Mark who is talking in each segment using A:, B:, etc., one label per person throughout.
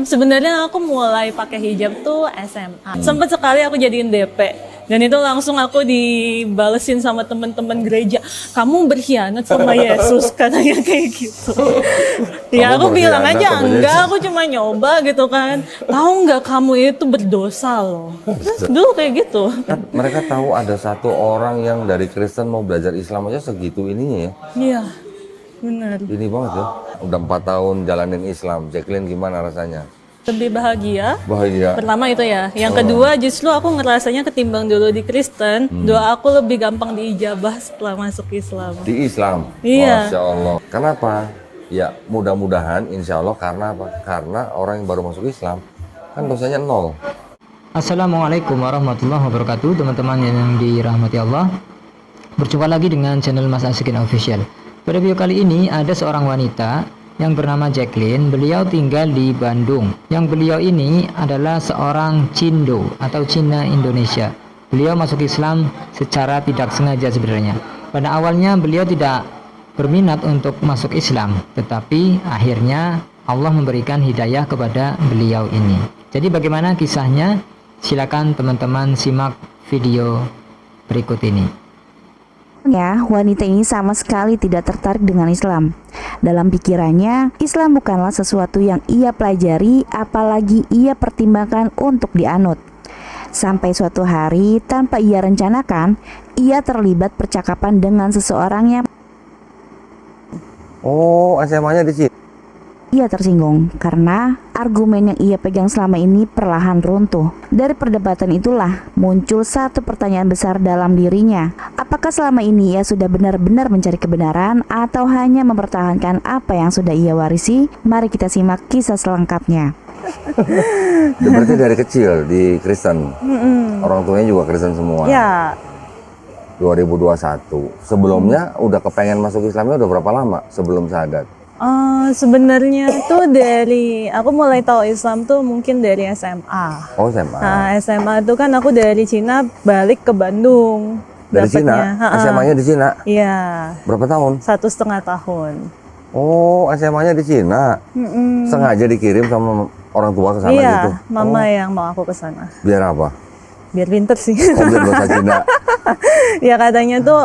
A: Sebenarnya aku mulai pakai hijab tuh SMA. Sempat sekali aku jadiin DP. Dan itu langsung aku dibalesin sama teman-teman gereja. Kamu berkhianat sama Yesus, katanya kayak gitu. Ya aku bilang aja enggak, aku cuma nyoba gitu kan. Tahu nggak kamu itu berdosa loh. Terus dulu kayak gitu.
B: Mereka tahu ada satu orang yang dari Kristen mau belajar Islam aja segitu ininya ya.
A: Iya, benar.
B: Ini banget ya. Udah 4 tahun jalanin Islam. Jacqueline gimana rasanya?
A: Lebih bahagia.
B: Bahagia.
A: Pertama itu ya. Yang kedua justru aku ngerasanya ketimbang dulu di Kristen, doa aku lebih gampang diijabah setelah masuk Islam.
B: Di Islam?
A: Iya.
B: Masya Allah. Kenapa? Ya mudah-mudahan insya Allah karena apa? Karena orang yang baru masuk Islam kan dosanya 0.
C: Assalamualaikum warahmatullahi wabarakatuh, teman-teman yang dirahmati Allah. Berjumpa lagi dengan channel Mas Asyikin Official. Pada video kali ini ada seorang wanita yang bernama Jacqueline. Beliau tinggal di Bandung. Yang beliau ini adalah seorang Cindo atau Cina Indonesia. Beliau masuk Islam secara tidak sengaja sebenarnya. Pada awalnya beliau tidak berminat untuk masuk Islam, tetapi akhirnya Allah memberikan hidayah kepada beliau ini. Jadi bagaimana kisahnya? Silakan teman-teman simak video berikut ini.
D: Ya, wanita ini sama sekali tidak tertarik dengan Islam. Dalam pikirannya, Islam bukanlah sesuatu yang ia pelajari, apalagi ia pertimbangkan untuk dianut. Sampai suatu hari, tanpa ia rencanakan, ia terlibat percakapan dengan seseorang yang
B: SMA-nya di sini.
D: ia tersinggung karena argumen yang ia pegang selama ini perlahan runtuh. Dari perdebatan itulah muncul satu pertanyaan besar dalam dirinya. Apakah selama ini ia sudah benar-benar mencari kebenaran atau hanya mempertahankan apa yang sudah ia warisi? Mari kita simak kisah selengkapnya.
B: Berarti dari kecil di Kristen. Orang tuanya juga Kristen semua.
A: Ya,
B: 2021. Sebelumnya udah kepengen masuk Islamnya udah berapa lama sebelum syahadat?
A: sebenarnya tuh dari aku mulai tahu Islam tuh mungkin dari SMA.
B: Oh, SMA.
A: Nah, SMA tuh kan aku dari Cina balik ke Bandung.
B: Dari
A: Dapetnya.
B: Cina? SMA-nya di Cina?
A: Iya.
B: Berapa tahun?
A: 1,5 tahun.
B: Oh, SMA-nya di Cina. Sengaja dikirim sama orang tua ke sana
A: Iya,
B: gitu?
A: mama yang mau aku ke sana.
B: Biar apa?
A: Biar pinter sih.
B: Oh, biar bahasa Cina.
A: Ya katanya tuh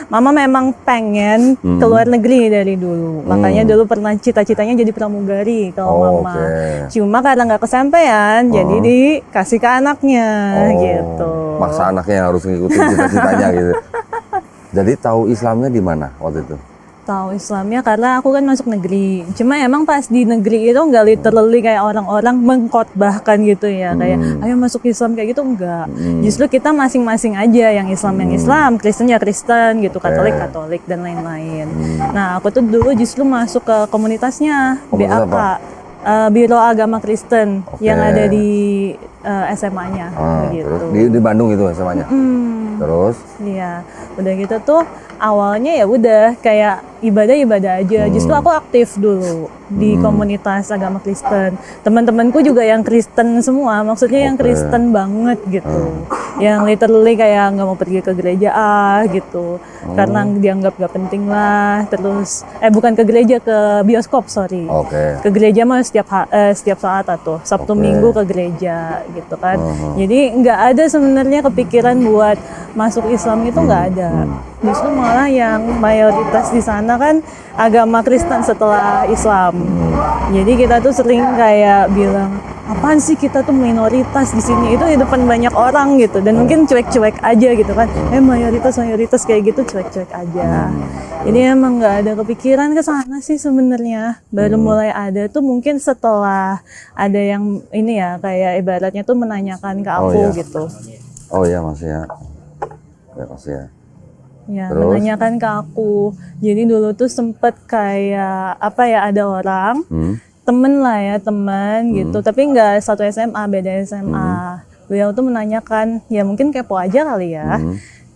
A: mama memang pengen keluar negeri dari dulu. Makanya dulu pernah cita-citanya jadi pramugari kalau mama.
B: Oke.
A: Cuma karena nggak kesampaian, jadi dikasih ke anaknya gitu.
B: Maksa anaknya yang harus ngikutin cita-citanya gitu. Jadi tahu Islamnya di mana waktu itu?
A: Tahu Islamnya karena aku kan masuk negeri. Cuma emang pas di negeri itu nggak literally kayak orang-orang mengkhotbahkan gitu ya, kayak ayo masuk Islam kayak gitu enggak. Justru kita masing-masing aja, yang Islam Kristen ya Kristen gitu, Katolik dan lain-lain. Nah, aku tuh dulu justru masuk ke komunitasnya
B: Komunitas
A: BAK. Biro Agama Kristen yang ada di SMA-nya gitu.
B: Terus di Bandung itu SMA-nya. Terus?
A: Iya, udah gitu tuh awalnya ya udah kayak ibadah aja. Justru aku aktif dulu di komunitas agama Kristen. Teman-temanku juga yang Kristen semua, maksudnya yang Kristen banget gitu. Yang literally kayak nggak mau pergi ke gereja gitu, karena dianggap gak penting lah. Terus bukan ke gereja, ke bioskop, sorry. Ke gereja mah setiap saat atau Sabtu Minggu ke gereja gitu kan. Jadi nggak ada sebenarnya kepikiran buat masuk Islam itu nggak ada. Justru malah yang mayoritas di sana kan agama Kristen setelah Islam. Jadi kita tuh sering kayak bilang, apaan sih kita tuh minoritas di sini, itu di depan banyak orang gitu, dan mungkin cuek-cuek aja gitu kan. Mayoritas kayak gitu cuek-cuek aja. Jadi emang nggak ada kepikiran ke sana sih sebenarnya. Baru mulai ada tuh mungkin setelah ada yang ini ya, kayak ibaratnya tuh menanyakan ke aku gitu.
B: Oh iya, masih ya. Ya masih ya.
A: Ya, menanyakan ke aku. Jadi dulu tuh sempet kayak ada orang temen gitu, tapi nggak satu SMA, beda SMA. Beliau tuh menanyakan, ya mungkin kepo aja kali ya,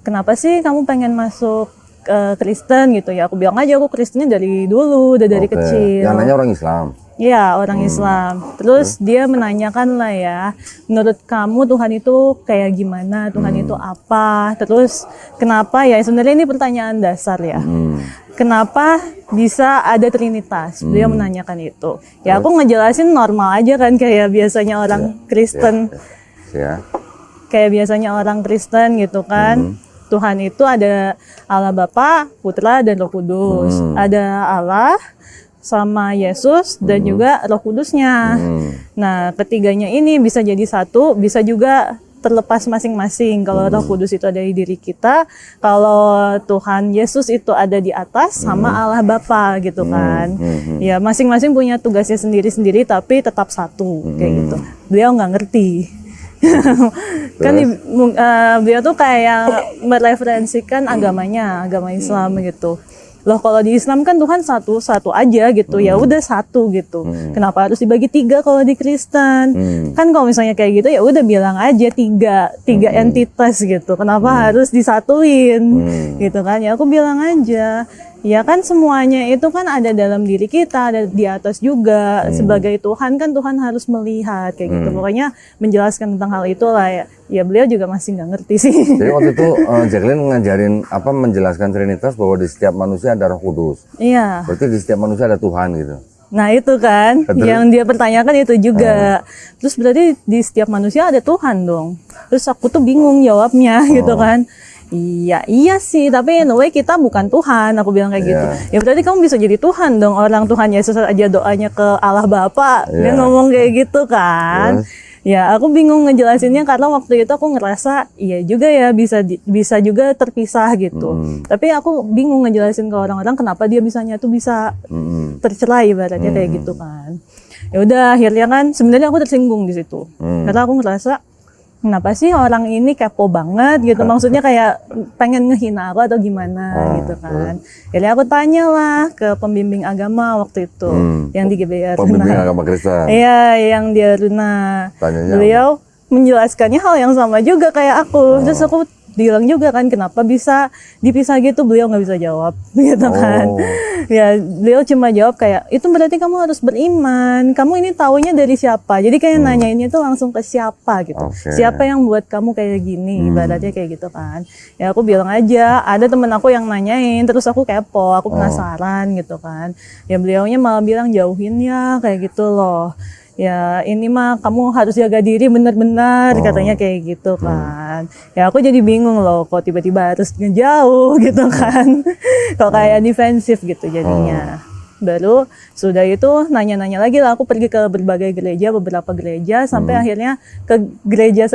A: kenapa sih kamu pengen masuk Kristen gitu ya? Aku bilang aja aku Kristennya dari dulu, udah dari kecil.
B: Yang nanya orang Islam?
A: Iya, orang Islam. Terus dia menanyakan lah ya, menurut kamu Tuhan itu kayak gimana? Tuhan itu apa? Terus kenapa ya? Sebenarnya ini pertanyaan dasar ya. Kenapa bisa ada Trinitas? Beliau menanyakan itu. Ya aku ngejelasin normal aja kan, kayak biasanya orang Kristen.
B: Ya.
A: Kayak biasanya orang Kristen gitu kan. Tuhan itu ada Allah Bapa, Putra, dan Roh Kudus. Ada Allah sama Yesus dan juga Roh Kudusnya. Nah, ketiganya ini bisa jadi satu, bisa juga terlepas masing-masing. Kalau Roh Kudus itu ada di diri kita, kalau Tuhan Yesus itu ada di atas sama Allah Bapa gitu kan. Ya, masing-masing punya tugasnya sendiri-sendiri tapi tetap satu kayak gitu. Beliau nggak ngerti. Kan beliau tuh kayak mereferensikan agamanya, agama Islam gitu. Loh kalau di Islam kan Tuhan satu aja gitu, ya udah satu gitu. Kenapa harus dibagi tiga kalau di Kristen? Kan kalau misalnya kayak gitu ya udah bilang aja tiga entitas gitu. Kenapa harus disatuin gitu kan? Ya aku bilang aja. Ya kan semuanya itu kan ada dalam diri kita, ada di atas juga. Sebagai Tuhan kan Tuhan harus melihat kayak gitu. Pokoknya menjelaskan tentang hal itu lah ya. Ya beliau juga masih nggak ngerti sih.
B: Jadi waktu itu Jacqueline ngajarin menjelaskan Trinitas bahwa di setiap manusia ada Roh Kudus.
A: Iya.
B: Berarti di setiap manusia ada Tuhan gitu.
A: Nah itu kan yang dia pertanyakan itu juga. Terus berarti di setiap manusia ada Tuhan dong. Terus aku tuh bingung jawabnya gitu kan. Iya sih, tapi anyway kita bukan Tuhan, aku bilang kayak gitu. Ya berarti kamu bisa jadi Tuhan dong, orang Tuhan Yesus aja doanya ke Allah Bapa, dia ngomong kayak gitu kan. Ya aku bingung ngejelasinnya karena waktu itu aku ngerasa iya juga ya bisa juga terpisah gitu. Tapi aku bingung ngejelasin ke orang-orang kenapa dia bisa tercerai ibaratnya kayak gitu kan. Ya udah akhirnya kan sebenarnya aku tersinggung di situ. Karena aku ngerasa kenapa sih orang ini kepo banget gitu, maksudnya kayak pengen ngehina aku atau gimana gitu kan. Jadi aku tanyalah ke pembimbing agama waktu itu yang di GBR.
B: Pembimbing agama Kristen.
A: Iya, yang di Aruna. Beliau menjelaskannya hal yang sama juga kayak aku. Terus aku bilang juga kan kenapa bisa dipisah gitu, beliau nggak bisa jawab gitu kan. Ya beliau cuma jawab kayak itu berarti kamu harus beriman, kamu ini taunya dari siapa, jadi kayak nanyainnya itu langsung ke siapa gitu. Siapa yang buat kamu kayak gini, ibaratnya kayak gitu kan. Ya aku bilang aja ada temen aku yang nanyain, terus aku kepo, aku penasaran gitu kan. Ya beliaunya malah bilang jauhin ya kayak gitu loh. Ya ini mah kamu harus jaga diri benar-benar katanya kayak gitu kan. Ya aku jadi bingung loh kok tiba-tiba harus ngejauh gitu kan. Kok kayak defensif gitu jadinya. Baru sudah itu nanya-nanya lagi lah, aku pergi ke berbagai gereja, beberapa gereja sampai akhirnya ke gereja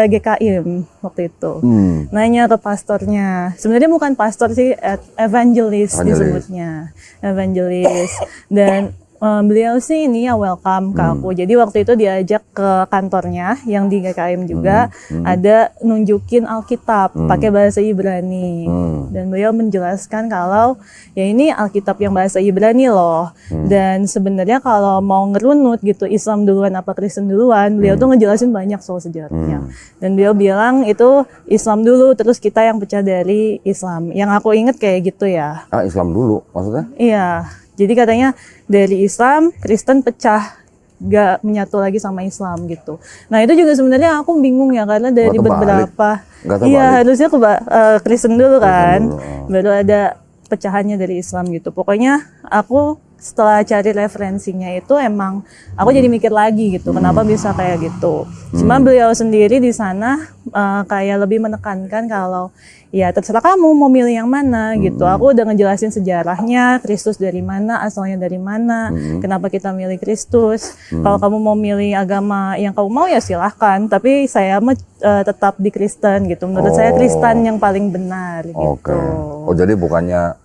A: GKIM waktu itu. Nanya ke pastornya. Sebenarnya bukan pastor sih, evangelis disebutnya. Evangelis. Dan beliau sih ini ya welcome ke aku. Jadi waktu itu diajak ke kantornya yang di GKM juga, ada nunjukin Alkitab pakai bahasa Ibrani. Dan beliau menjelaskan kalau ya ini Alkitab yang bahasa Ibrani loh. Dan sebenarnya kalau mau ngerunut gitu Islam duluan apa Kristen duluan, beliau tuh ngejelasin banyak soal sejarahnya. Dan beliau bilang itu Islam dulu terus kita yang pecah dari Islam. Yang aku inget kayak gitu ya.
B: Islam dulu maksudnya?
A: Iya. Jadi katanya dari Islam, Kristen pecah, gak menyatu lagi sama Islam gitu. Nah itu juga sebenarnya aku bingung ya karena dari beberapa, iya harusnya Kristen dulu kan, baru ada pecahannya dari Islam gitu. Pokoknya aku setelah cari referensinya itu emang aku jadi mikir lagi gitu, kenapa bisa kayak gitu. Cuma beliau sendiri di sana kayak lebih menekankan kalau ya terserah kamu mau milih yang mana gitu. Aku udah ngejelasin sejarahnya, Kristus dari mana, asalnya dari mana, kenapa kita milih Kristus. Kalau kamu mau milih agama yang kamu mau ya silahkan, tapi saya tetap di Kristen gitu. Menurut saya Kristen yang paling benar gitu.
B: Oh jadi bukannya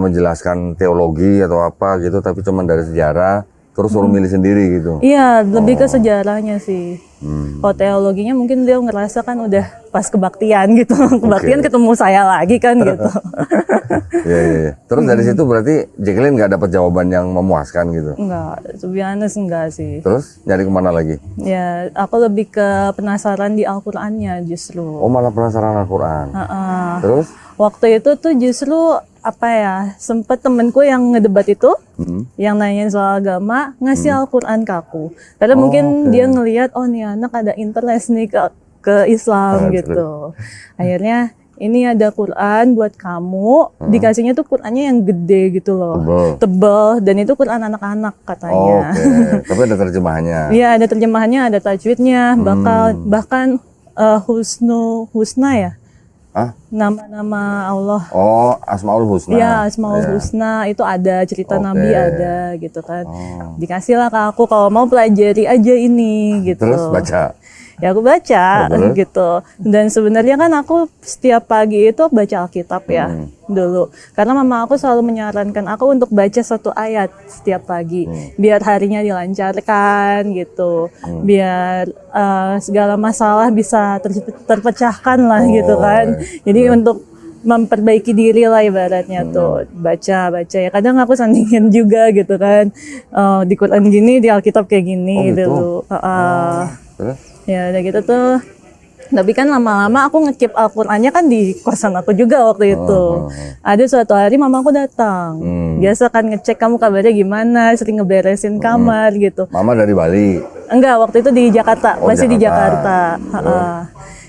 B: menjelaskan teologi atau apa gitu, tapi cuma dari sejarah terus suruh milih sendiri gitu.
A: Iya, lebih ke sejarahnya sih. Kalau teologinya mungkin beliau ngerasa kan udah pas kebaktian gitu. Kebaktian ketemu saya lagi kan gitu.
B: Iya. Terus dari situ berarti Jacqueline nggak dapat jawaban yang memuaskan gitu.
A: Enggak, to be honest enggak sih.
B: Terus nyari kemana lagi?
A: Ya, aku lebih ke penasaran di Al-Qur'annya justru.
B: Oh, malah penasaran Al-Quran. Terus?
A: Waktu itu tuh justru apa ya, sempet temenku yang ngedebat itu, yang nanyain soal agama, ngasih Al-Quran ke aku. Karena mungkin dia ngelihat, oh nih anak ada interest nih ke Islam gitu. Akhirnya ini ada Quran buat kamu, dikasihnya tuh Qurannya yang gede gitu loh, tebel, dan itu Quran anak-anak katanya.
B: Tapi ada terjemahannya.
A: Iya, ada terjemahannya, ada tajwidnya, bahkan husna ya. Nama-nama Allah.
B: Oh, Asmaul Husna.
A: Iya, Asmaul Husna itu ada, cerita Nabi ada gitu kan. Dikasih lah ke aku kalau mau pelajari aja ini gitu.
B: Terus baca.
A: Ya aku baca gitu. Dan sebenarnya kan aku setiap pagi itu baca Alkitab ya dulu. Karena mama aku selalu menyarankan aku untuk baca satu ayat setiap pagi. Biar harinya dilancarkan gitu. Biar segala masalah bisa terpecahkan lah gitu kan. Jadi untuk memperbaiki diri lah ibaratnya tuh baca ya. Kadang aku sandingin juga gitu kan. Di Quran gini, di Alkitab kayak gini dulu.
B: Terus?
A: Ya udah gitu tuh. Tapi kan lama-lama aku ngekip Al-Qur'annya kan di kosan aku juga waktu itu. Ada suatu hari mama aku datang. Biasa kan ngecek kamu kabarnya gimana, sering ngeberesin kamar gitu.
B: Mama dari Bali?
A: Enggak, waktu itu di Jakarta, masih di Jakarta.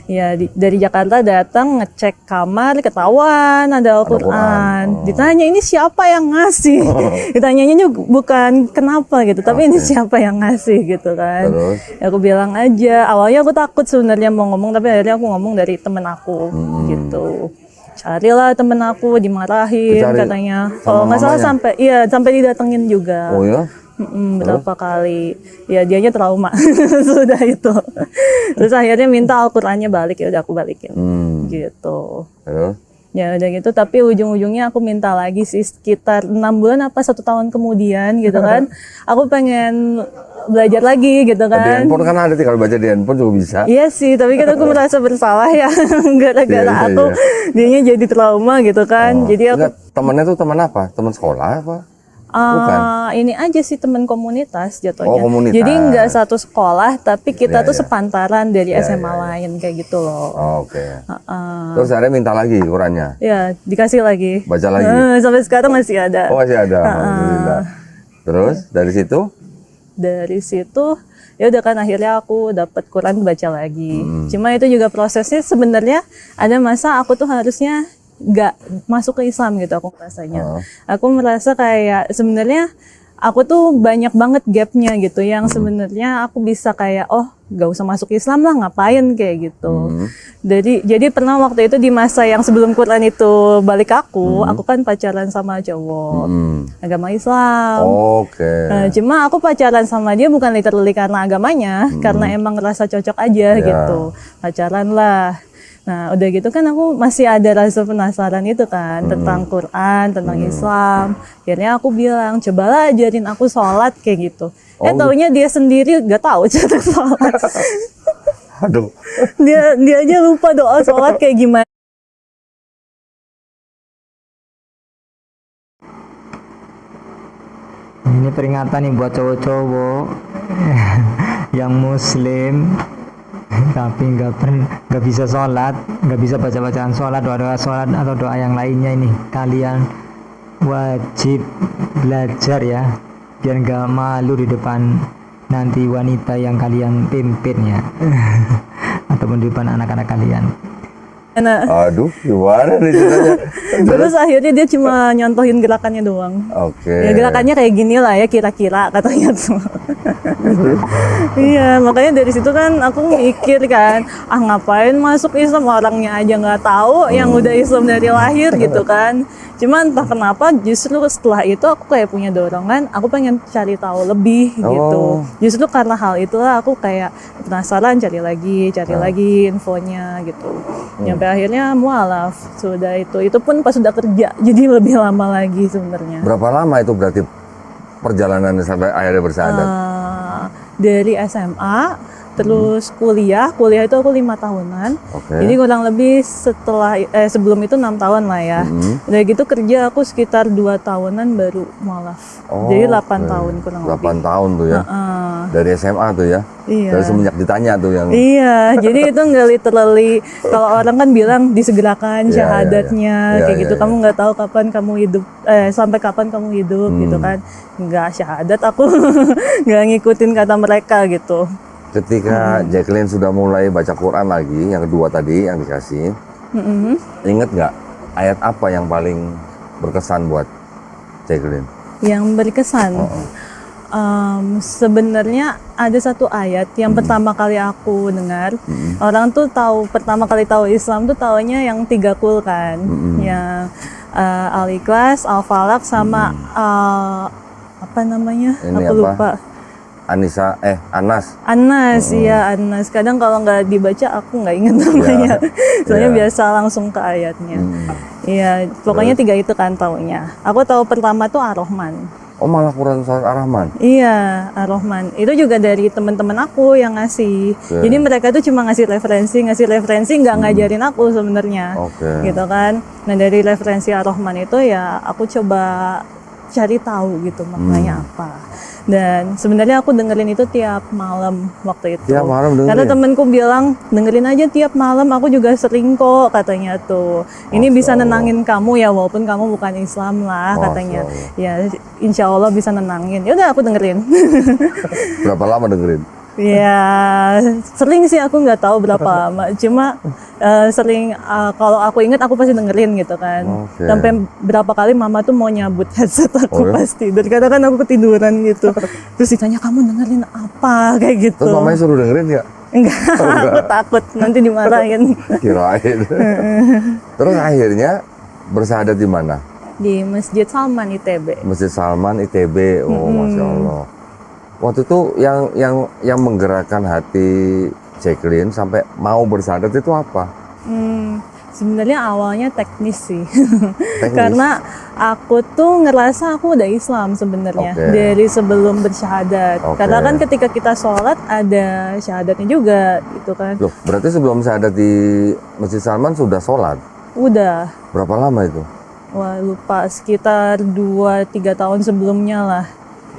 A: Ya dari Jakarta datang ngecek kamar, ketahuan ada Al-Qur'an. Ditanya ini siapa yang ngasih? Ditanyanya bukan kenapa gitu, tapi ini siapa yang ngasih gitu kan.
B: Terus?
A: Ya, aku bilang aja, awalnya aku takut sebenarnya mau ngomong, tapi akhirnya aku ngomong dari temen aku gitu. Carilah temen aku, dimarahin katanya. Kalau nggak salah sampai didatengin juga.
B: Oh ya?
A: Berapa kali ya dianya trauma sudah itu. Terus akhirnya minta Al-Qur'annya balik, ya udah aku balikin gitu.
B: Terus?
A: Ya udah gitu, tapi ujung-ujungnya aku minta lagi sih sekitar 6 bulan apa 1 tahun kemudian gitu kan. Aku pengen belajar lagi gitu
B: Di
A: kan.
B: handphone kan ada, kalau baca di handphone juga bisa.
A: Iya sih, tapi kan aku merasa bersalah ya gara-gara aku dianya jadi trauma gitu kan. Jadi aku
B: temennya tuh teman apa? Teman sekolah apa?
A: Ini aja sih teman komunitas jatuhnya.
B: Oh, komunitas.
A: Jadi nggak satu sekolah, tapi kita tuh sepantaran dari SMA lain kayak gitu loh.
B: Oke. Terus akhirnya minta lagi Qurannya?
A: Ya, dikasih lagi.
B: Baca lagi?
A: Sampai sekarang masih ada.
B: Oh, masih ada. Alhamdulillah. Terus dari situ?
A: Dari situ ya udah kan akhirnya aku dapat Quran baca lagi. Cuma itu juga prosesnya sebenarnya ada masa aku tuh harusnya nggak masuk ke Islam gitu aku rasanya. Aku merasa kayak sebenarnya aku tuh banyak banget gapnya gitu yang sebenarnya aku bisa kayak nggak usah masuk Islam lah, ngapain kayak gitu. Jadi pernah waktu itu di masa yang sebelum Quran itu balik aku kan pacaran sama cowok agama Islam. Nah, cuma aku pacaran sama dia bukan literally karena agamanya, karena emang ngerasa cocok aja gitu. Pacaran lah. Nah, udah gitu kan aku masih ada rasa penasaran itu kan tentang Quran, tentang Islam. Akhirnya aku bilang, cobalah ajarin aku sholat kayak gitu. Taunya dia sendiri gak tahu cara sholat.
B: Aduh.
A: Dia aja lupa doa sholat kayak gimana.
C: Ini peringatan nih buat cowok-cowok yang muslim tapi nggak bisa sholat, nggak bisa baca-bacaan sholat, doa-doa sholat atau doa yang lainnya. Ini kalian wajib belajar ya, biar nggak malu di depan nanti wanita yang kalian pimpin ya ataupun di depan anak-anak kalian.
B: Aduh, gimana nih ceritanya?
A: Terus akhirnya dia cuma nyontohin gerakannya doang. Ya gerakannya kayak gini lah ya kira-kira katanya tuh. Iya, makanya dari situ kan aku mikir kan, ngapain masuk Islam, orangnya aja nggak tahu yang udah Islam dari lahir gitu kan. Cuman entah kenapa justru setelah itu aku kayak punya dorongan, aku pengen cari tahu lebih gitu. Justru karena hal itulah aku kayak penasaran, cari lagi infonya gitu. Sampai akhirnya mualaf. Sudah itu pun pas sudah kerja, jadi lebih lama lagi sebenarnya.
B: Berapa lama itu berarti perjalanan sampai akhirnya bersyahadat?
A: dari SMA, terus kuliah itu aku 5 tahunan.
B: Oke.
A: Jadi kurang lebih sebelum itu 6 tahun lah ya. Udah gitu kerja aku sekitar 2 tahunan baru mualaf. Jadi 8 tahun kurang
B: 8
A: lebih.
B: tahun tuh ya. Dari SMA tuh ya.
A: Iya.
B: Dari semenjak ditanya tuh yang
A: Iya, jadi itu nggak literally, kalau orang kan bilang disegerakan
B: Iya,
A: syahadatnya
B: iya, iya.
A: kayak
B: Iya,
A: gitu.
B: iya,
A: Kamu nggak tahu kapan kamu hidup, sampai kapan kamu hidup gitu kan. Nggak syahadat, aku nggak ngikutin kata mereka gitu.
B: ketika Jacqueline sudah mulai baca Quran lagi, yang kedua tadi yang dikasih, inget nggak ayat apa yang paling berkesan buat Jacqueline?
A: Yang berkesan. Sebenarnya ada satu ayat yang pertama kali aku dengar. Orang tuh pertama kali tahu Islam tuh taunya yang 3 kul kan, yang Al-Ikhlas, Al-Falaq sama apa namanya?
B: Ini
A: aku
B: apa?
A: lupa.
B: Anas.
A: Anas, iya Anas. Kadang kalau nggak dibaca aku nggak ingat namanya. Soalnya biasa langsung ke ayatnya. Iya, pokoknya 3 itu kan taunya. Aku tahu pertama tuh Ar-Rahman.
B: Oh, malah Quran surat Ar-Rahman.
A: Iya, Ar-Rahman. Itu juga dari teman-teman aku yang ngasih. Jadi mereka tuh cuma ngasih referensi, nggak ngajarin aku sebenarnya. Gitu kan. Nah, dari referensi Ar-Rahman itu ya aku coba cari tahu gitu maknanya apa. Dan sebenarnya aku dengerin itu tiap malam waktu itu.
B: Tiap malam dengerin?
A: Karena temenku bilang dengerin aja tiap malam, aku juga sering kok katanya tuh. Ini bisa nenangin kamu ya walaupun kamu bukan Islam lah katanya. Ya insya Allah bisa nenangin. Ya udah aku dengerin.
B: Berapa lama dengerin?
A: Ya sering sih, aku nggak tahu berapa lama. Cuma sering kalau aku ingat aku pasti dengerin gitu kan. Sampai berapa kali mama tuh mau nyabut headset aku pas tidur. Karena kan aku ketiduran gitu. Terus ditanya kamu dengerin apa kayak gitu.
B: Terus mamanya suruh dengerin ya?
A: Enggak, aku takut nanti dimarahin.
B: Kirain. Terus akhirnya bersahadat di mana?
A: Di Masjid Salman ITB.
B: Masjid Salman ITB. Oh, Masya Allah. Waktu itu yang menggerakkan hati Jacqueline sampai mau bersahadat itu apa?
A: Sebenarnya awalnya teknis sih. Karena aku tuh ngerasa aku udah Islam sebenarnya dari sebelum bersyahadat. Karena kan ketika kita sholat ada syahadatnya juga gitu kan.
B: Loh, berarti sebelum syahadat di Masjid Salman sudah sholat?
A: Udah.
B: Berapa lama itu?
A: Wah lupa, sekitar 2-3 tahun sebelumnya lah.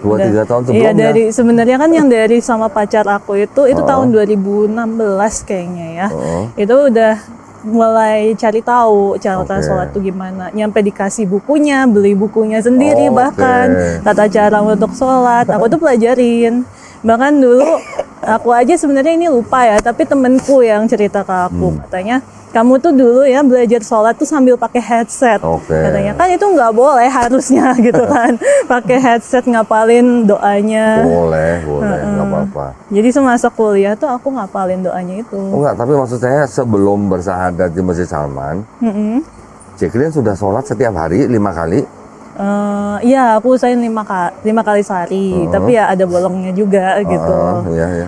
B: 2-3 tahun sebelumnya?
A: Iya, sebenarnya kan yang dari sama pacar aku itu tahun 2016 kayaknya ya. Itu udah mulai cari tahu cara sholat tuh gimana. Nyampe dikasih bukunya, beli bukunya sendiri bahkan tata cara untuk sholat. Aku tuh pelajarin. Bahkan dulu aku aja sebenarnya ini lupa ya, tapi temenku yang cerita ke aku katanya, kamu tuh dulu ya belajar sholat tuh sambil pakai headset. Katanya kan itu nggak boleh harusnya gitu kan. Pakai headset ngapalin doanya.
B: Boleh, nggak apa-apa.
A: Jadi semasa kuliah tuh aku ngapalin doanya itu.
B: Oh enggak, tapi maksud saya sebelum bersahadat di Masjid Salman, Jacqueline sudah sholat setiap hari 5 kali?
A: Iya, aku usahain 5 kali sehari. Tapi ya ada bolongnya juga gitu.
B: Iya.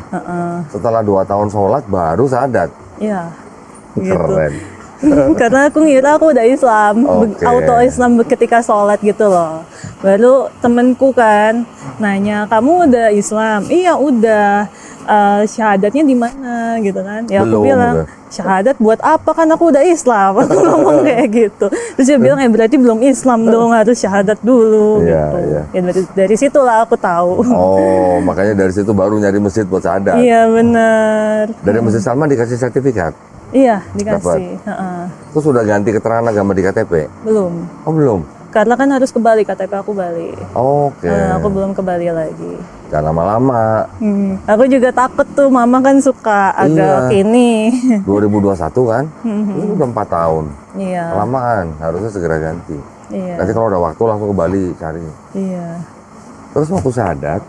B: Setelah 2 tahun sholat baru syahadat?
A: Iya.
B: Keren.
A: Karena aku ngira aku udah Islam, auto Islam ketika sholat gitu loh. Baru temenku kan nanya, kamu udah Islam? Iya udah. Syahadatnya di mana gitu kan? Ya aku bilang syahadat buat apa, kan aku udah Islam. Aku ngomong kayak gitu. Terus dia bilang berarti belum Islam dong, harus syahadat dulu. Gitu. Ya dari situlah aku tahu.
B: Oh, makanya dari situ baru nyari masjid buat syahadat.
A: Iya benar.
B: Dari Masjid Salman dikasih sertifikat?
A: Iya dikasih.
B: Terus sudah ganti keterangan agama di KTP?
A: Belum.
B: Oh belum?
A: Karena kan harus ke Bali, KTP aku Bali. Aku belum ke Bali lagi.
B: Jangan lama-lama.
A: Aku juga takut tuh, mama kan suka agak ini.
B: 2021 kan? Ini udah 4 tahun.
A: Iya.
B: Kelamaan, harusnya segera ganti.
A: Iya.
B: Nanti kalau udah waktu langsung ke Bali cari.
A: Iya.
B: Terus waktu syahadat,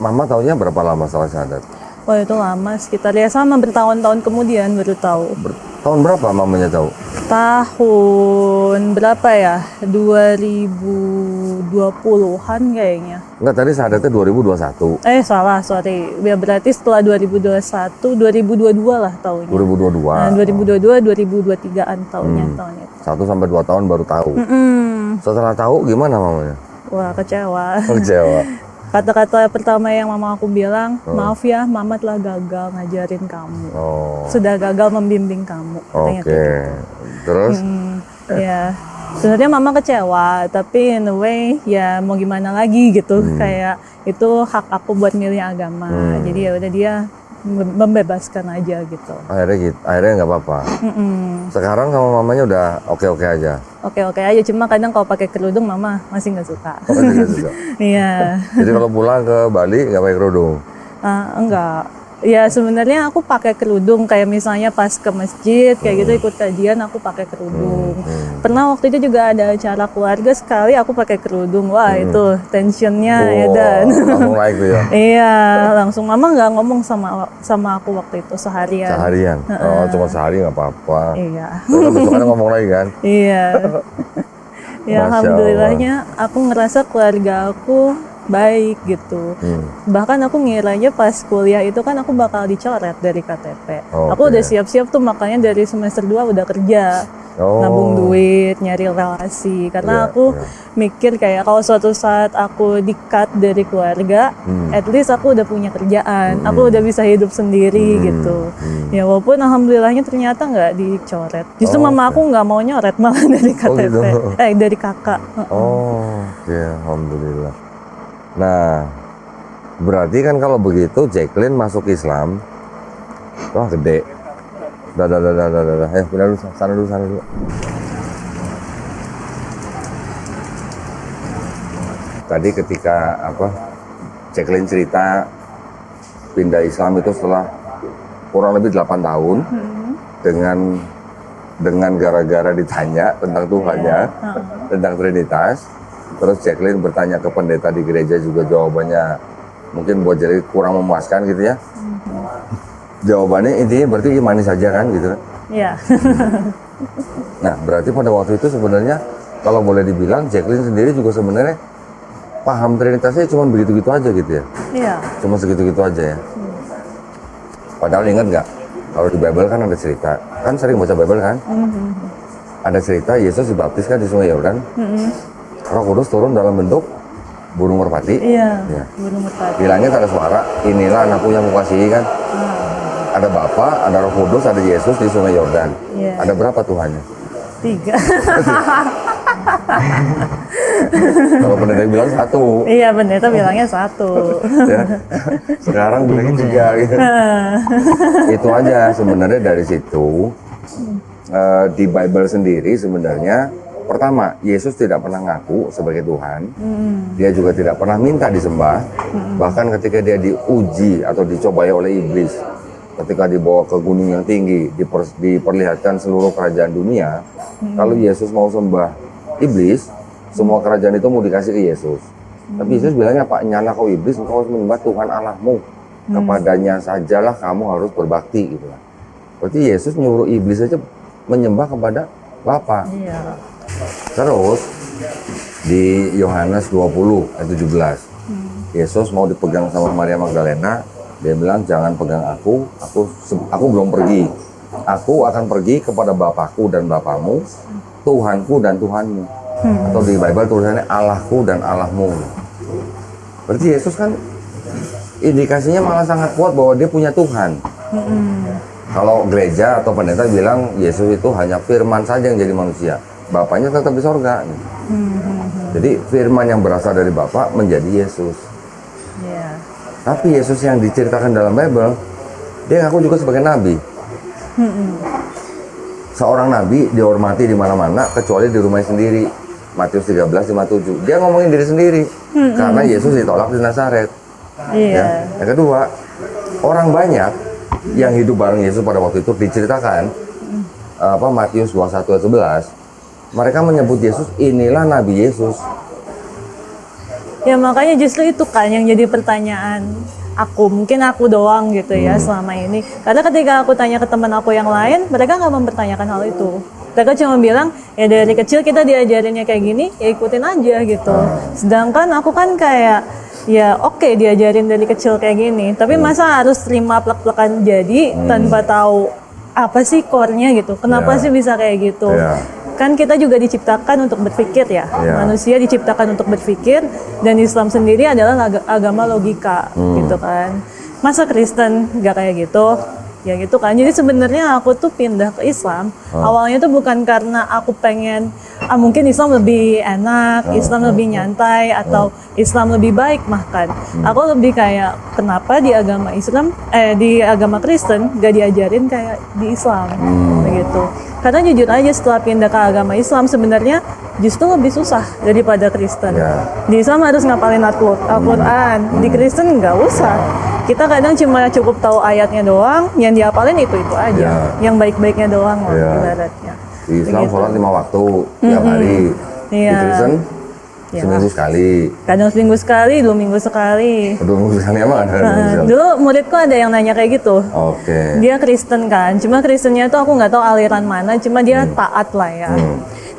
B: mama taunya berapa lama setelah syahadat?
A: Wah itu lama, sekitar ya sama bertahun-tahun kemudian baru tahu.
B: Tahun berapa mamanya tahu?
A: Tahun berapa ya? 2020-an kayaknya.
B: Enggak, tadi syahadatnya 2021.
A: Salah, sorry. Ya berarti setelah 2021, 2022 lah tahunnya.
B: 2022.
A: Nah, 2022, 2023-an tahunnya itu.
B: 1-2 tahun baru tahu. Setelah tahu gimana mamanya?
A: Wah kecewa.
B: Kecewa.
A: kata-kata pertama yang mama aku bilang, maaf ya, mama telah gagal ngajarin kamu. Sudah gagal membimbing kamu. Katanya
B: Oke.
A: kayak gitu.
B: Terus?
A: Ya, sebenarnya mama kecewa, tapi in a way ya mau gimana lagi gitu. Kayak itu hak aku buat milih agama. Jadi ya udah dia membebaskan aja gitu.
B: Akhirnya nggak apa-apa. Sekarang sama mamanya udah oke-oke aja.
A: Oke-oke aja, cuma kadang kalau pakai kerudung mama masih nggak suka.
B: Oh, juga juga.
A: Iya.
B: Jadi kalau pulang ke Bali nggak pakai kerudung.
A: Enggak. Ya sebenarnya aku pakai kerudung kayak misalnya pas ke masjid kayak gitu ikut kajian aku pakai kerudung. Pernah waktu itu juga ada acara keluarga sekali aku pakai kerudung. Wah itu tensionnya edan.
B: Langsung naik tuh ya.
A: Iya, langsung mama nggak ngomong sama aku waktu itu seharian.
B: Seharian. Oh, cuma sehari nggak apa-apa.
A: Iya.
B: Terus besokannya ngomong lagi kan?
A: Iya. Ya
B: Masya
A: alhamdulillahnya aku ngerasa keluarga aku baik gitu. Bahkan aku ngiranya pas kuliah itu kan aku bakal dicoret dari KTP. Aku udah siap-siap tuh makanya dari semester 2 udah kerja. Nabung duit, nyari relasi. Karena aku mikir kayak kalau suatu saat aku di-cut dari keluarga, at least aku udah punya kerjaan. Aku udah bisa hidup sendiri gitu. Ya walaupun alhamdulillahnya ternyata nggak dicoret. Justru mama aku nggak mau nyoret malah dari KTP.
B: Gitu.
A: Dari kakak.
B: Oke, alhamdulillah. Nah, berarti kan kalau begitu Jacqueline masuk Islam, wah gede. Dah. Pindah dulu, sana dulu. Tadi ketika Jacqueline cerita pindah Islam itu setelah kurang lebih 8 tahun dengan gara-gara ditanya tentang Tuhannya, tentang Trinitas. Terus Jacqueline bertanya ke pendeta di gereja juga jawabannya mungkin buat jadi kurang memuaskan gitu ya. Jawabannya intinya berarti imani saja kan gitu kan?
A: Iya.
B: Nah berarti pada waktu itu sebenarnya kalau boleh dibilang Jacqueline sendiri juga sebenarnya paham Trinitasnya cuma begitu-gitu aja gitu ya?
A: Iya.
B: Cuma segitu-gitu aja ya? Padahal ingat nggak? Kalau di Bible kan ada cerita, kan sering baca Bible kan? Ada cerita Yesus dibaptis kan di Sungai Yordan. Roh Kudus turun dalam bentuk burung merpati.
A: Iya.
B: Ya.
A: Burung merpati.
B: Bilangnya tak ada suara, inilah anakku yang kukasihi kan. Ada Bapa, ada Roh Kudus, ada Yesus di Sungai Yordan.
A: Iya.
B: Ada berapa Tuhannya?
A: 3.
B: Kalau pendeta bilang 1.
A: Iya, pendeta bilangnya 1.
B: Ya. Sekarang bilangnya 3 gitu. Itu aja sebenarnya dari situ. Di Bible sendiri sebenarnya pertama, Yesus tidak pernah ngaku sebagai Tuhan. Dia juga tidak pernah minta disembah. Bahkan ketika dia diuji atau dicobai oleh iblis, ketika dibawa ke gunung yang tinggi, diperlihatkan seluruh kerajaan dunia, kalau Yesus mau sembah iblis, semua kerajaan itu mau dikasih ke Yesus. Tapi Yesus bilangnya, Pak, nyala kau iblis, engkau harus menyembah Tuhan Allahmu. Kepadanya sajalah kamu harus berbakti gitu. Berarti Yesus nyuruh iblis aja menyembah kepada Bapa.
A: Iya.
B: Terus di Yohanes 20 ayat 17, Yesus mau dipegang sama Maria Magdalena, dia bilang jangan pegang aku belum pergi. Aku akan pergi kepada Bapakku dan Bapamu, Tuhanku dan Tuhanmu. Atau di Bible tulisannya Allahku dan Allahmu. Berarti Yesus kan indikasinya malah sangat kuat bahwa dia punya Tuhan. Kalau gereja atau pendeta bilang Yesus itu hanya firman saja yang jadi manusia, Bapaknya tetap di sorga. Jadi firman yang berasal dari Bapa menjadi Yesus.
A: Iya.
B: Tapi Yesus yang diceritakan dalam Bible, dia ngaku juga sebagai nabi. Seorang nabi dihormati di mana-mana kecuali di rumahnya sendiri. Matius 13:57. Dia ngomongin diri sendiri karena Yesus ditolak di Nazaret.
A: Iya.
B: Ya. Yang kedua, orang banyak yang hidup bareng Yesus pada waktu itu diceritakan Matius 21 ayat 11. Mereka menyebut Yesus, inilah Nabi Yesus.
A: Ya makanya justru itu kan yang jadi pertanyaan aku, mungkin aku doang gitu ya selama ini. Karena ketika aku tanya ke teman aku yang lain, mereka nggak mempertanyakan hal itu. Mereka cuma bilang, ya dari kecil kita diajarinnya kayak gini, ya ikutin aja gitu. Sedangkan aku kan kayak, ya oke, diajarin dari kecil kayak gini, tapi masa harus terima plek-plekan jadi tanpa tahu apa sih core-nya gitu. Kenapa sih bisa kayak gitu? kan kita juga diciptakan untuk berpikir ya.
B: Ya.
A: Manusia diciptakan untuk berpikir, dan Islam sendiri adalah agama logika gitu kan. Masa Kristen nggak kayak gitu? Ya gitu kan. Jadi sebenarnya aku tuh pindah ke Islam awalnya tuh bukan karena aku pengen mungkin Islam lebih enak, Islam lebih nyantai, atau Islam lebih baik bahkan. Aku lebih kayak kenapa di agama Islam di agama Kristen gak diajarin kayak di Islam begitu. Karena jujur aja setelah pindah ke agama Islam sebenarnya justru lebih susah daripada Kristen.
B: Ya.
A: Di Islam harus ngapalin Al-Quran, di Kristen nggak usah. Kita kadang cuma cukup tahu ayatnya doang, yang dihafalin itu aja, yang baik-baiknya doang loh ibaratnya.
B: Di Islam
A: Begitu.
B: sholat 5 waktu tiap hari. Di
A: Iya.
B: Kristen
A: Ya.
B: seminggu sekali.
A: Kadang seminggu sekali, 2 minggu sekali.
B: 2 minggu sekali emang ada.
A: Dulu muridku ada yang nanya kayak gitu.
B: Oke.
A: Dia Kristen kan, cuma Kristennya tuh aku nggak tahu aliran mana, cuma dia taat lah ya.